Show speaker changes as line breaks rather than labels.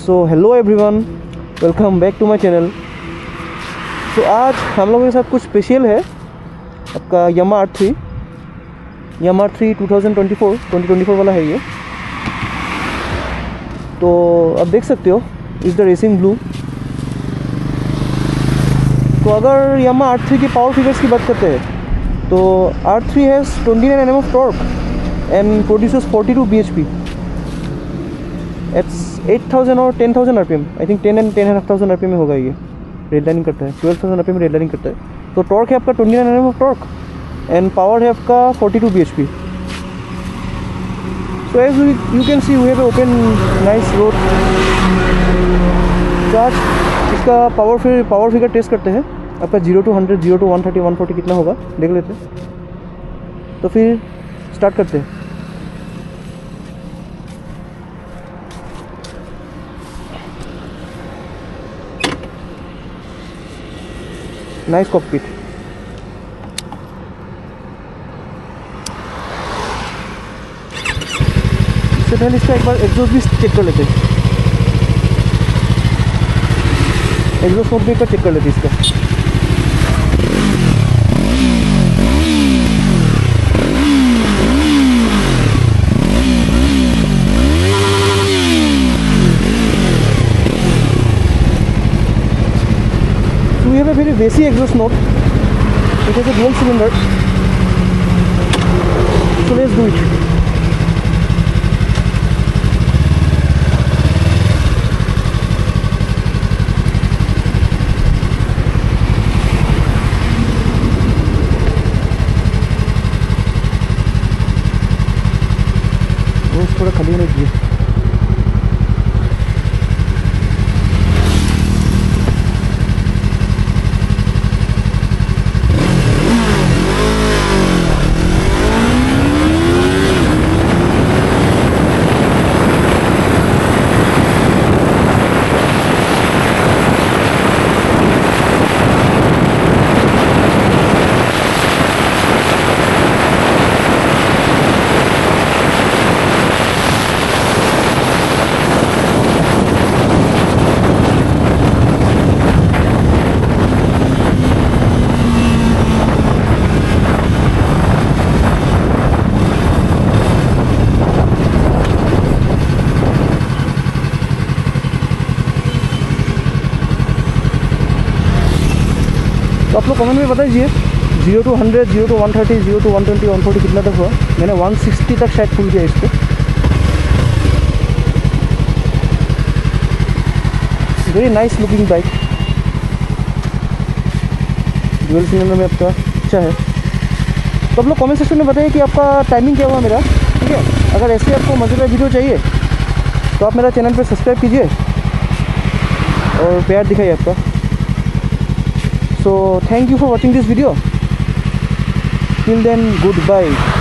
So hello everyone, welcome back to my channel. तो आज हम लोगों के साथ कुछ स्पेशल है। आपका यामाहा R3 2024 वाला है ये। तो आप देख सकते हो इज़ द रेसिंग ब्लू। तो अगर यामाहा R3 की पावर फिगर्स की बात करते हैं तो R3 has 29 Nm of torque and produces 42 bhp. It's 8000 और 10,000 RPM। I think 10 and 10,500 RPM में होगा ये। रेड लाइनिंग करता है 12,000 RPM में रेड लाइनिंग करता है। तो टॉर्क है आपका 29 Nm of torque and power है आपका 42 bhp। So as you can see we have open nice road. तो आज इसका पावर फिगर टेस्ट करते हैं। आपका 0 to 100, 0 to 130, 140 कितना होगा देख लेते हैं। तो फिर स्टार्ट करते हैं। Nice cockpit. इससे पहले इसका एक बार एग्जॉस्ट भी चेक कर लेते हैं। एग्जॉस्ट स्मोक भी एक बार चेक कर लेते हैं इसका। We have a very basic exhaust note. It has a dual cylinder. So let's do it. वो थोड़ा खाली होने चाहिए। तो आप लोग कमेंट में बताइए 0 to 100, 0 to 130, 0 to 120, 140 कितना तक हुआ। मैंने 160 तक शायद फुल किया इसको। Very nice looking bike. Dual cylinder में आपका अच्छा है। तो आप लोग कमेंट सेक्शन में बताइए कि आपका टाइमिंग क्या हुआ मेरा। ठीक है, अगर ऐसे आपको मज़ेदार वीडियो चाहिए तो आप मेरा चैनल पर सब्सक्राइब कीजिए और प्यार दिखाइए आपका। So thank you for watching this video. Till then, goodbye.